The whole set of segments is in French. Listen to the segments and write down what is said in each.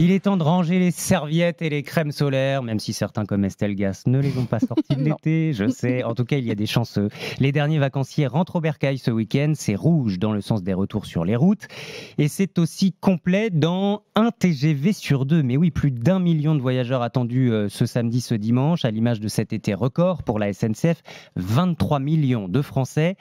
Il est temps de ranger les serviettes et les crèmes solaires, même si certains comme Estelle Gas ne les ont pas sortis de l'été, je sais. En tout cas, il y a des chanceux. Les derniers vacanciers rentrent au bercail ce week-end. C'est rouge dans le sens des retours sur les routes. Et c'est aussi complet dans un TGV sur deux. Mais oui, plus d'1 million de voyageurs attendus ce samedi, ce dimanche, à l'image de cet été record pour la SNCF. 23 millions de Français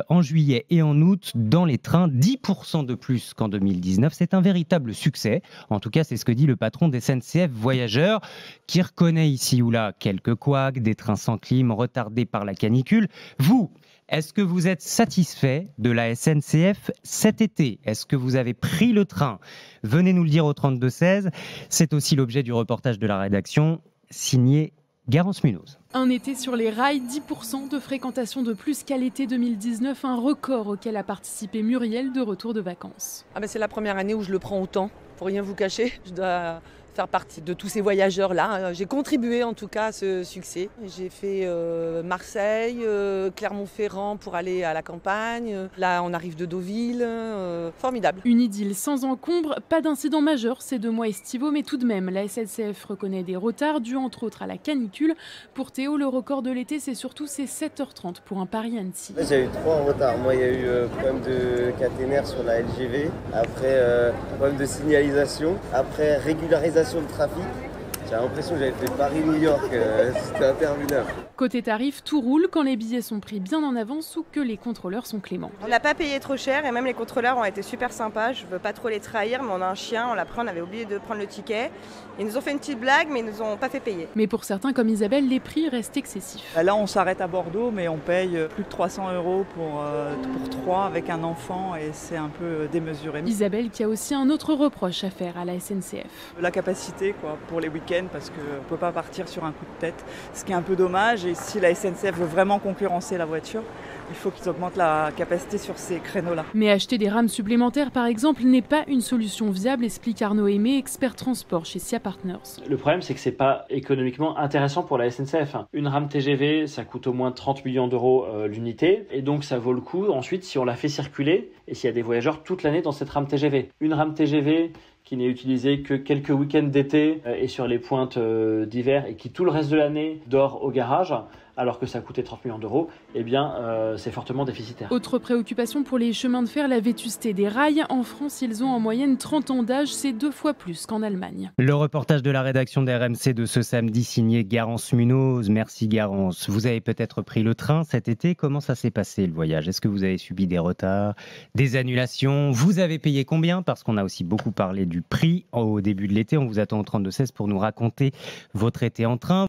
en juillet et en août dans les trains, 10% de plus qu'en 2019. C'est un véritable succès. En tout cas, c'est ce que dit le patron des SNCF Voyageurs, qui reconnaît ici ou là quelques couacs, des trains sans clim retardés par la canicule. Vous, est-ce que vous êtes satisfait de la SNCF cet été? Est-ce que vous avez pris le train? Venez nous le dire au 32-16. C'est aussi l'objet du reportage de la rédaction, signé Garance Munoz. Un été sur les rails, 10% de fréquentation de plus qu'à l'été 2019, un record auquel a participé Muriel de retour de vacances. C'est la première année où je le prends autant, pour rien vous cacher. Je dois faire partie de tous ces voyageurs-là. J'ai contribué en tout cas à ce succès. J'ai fait Marseille, Clermont-Ferrand pour aller à la campagne. Là, on arrive de Deauville. Formidable. Une idylle sans encombre, pas d'incident majeur ces 2 mois estivaux, mais tout de même, la SNCF reconnaît des retards dus entre autres à la canicule. Pour Théo, le record de l'été, c'est surtout ces 7h30 pour un Paris-Annecy. J'ai eu 3 retards. Moi, il y a eu problème de caténaire sur la LGV, après problème de signalisation, après régularisation de trafic. J'ai l'impression que j'avais fait Paris-New York, c'était interminable. Côté tarif, tout roule quand les billets sont pris bien en avance ou que les contrôleurs sont cléments. On n'a pas payé trop cher et même les contrôleurs ont été super sympas. Je ne veux pas trop les trahir, mais on a un chien, on l'a pris, on avait oublié de prendre le ticket. Ils nous ont fait une petite blague, mais ils nous ont pas fait payer. Mais pour certains comme Isabelle, les prix restent excessifs. Là, on s'arrête à Bordeaux, mais on paye plus de 300 € pour 3 avec un enfant et c'est un peu démesuré. Isabelle qui a aussi un autre reproche à faire à la SNCF. La capacité pour les week-ends, parce qu'on ne peut pas partir sur un coup de tête, ce qui est un peu dommage. Et si la SNCF veut vraiment concurrencer la voiture, il faut qu'ils augmentent la capacité sur ces créneaux-là. Mais acheter des rames supplémentaires, par exemple, n'est pas une solution viable, explique Arnaud Aimé, expert transport chez SIA Partners. Le problème, c'est que c'est pas économiquement intéressant pour la SNCF. Une rame TGV, ça coûte au moins 30 millions d'euros l'unité, et donc ça vaut le coup ensuite si on la fait circuler et s'il y a des voyageurs toute l'année dans cette rame TGV. Une rame TGV qui n'est utilisée que quelques week-ends d'été et sur les pointes d'hiver et qui tout le reste de l'année dort au garage, alors que ça coûtait 30 millions d'euros, eh bien c'est fortement déficitaire. Autre préoccupation pour les chemins de fer, la vétusté des rails. En France, ils ont en moyenne 30 ans d'âge, c'est 2 fois plus qu'en Allemagne. Le reportage de la rédaction d'RMC de ce samedi signé Garance Munoz. Merci Garance. Vous avez peut-être pris le train cet été. Comment ça s'est passé le voyage? Est-ce que vous avez subi des retards, des annulations? Vous avez payé combien? Parce qu'on a aussi beaucoup parlé du prix au début de l'été. On vous attend au 32-16 pour nous raconter votre été en train.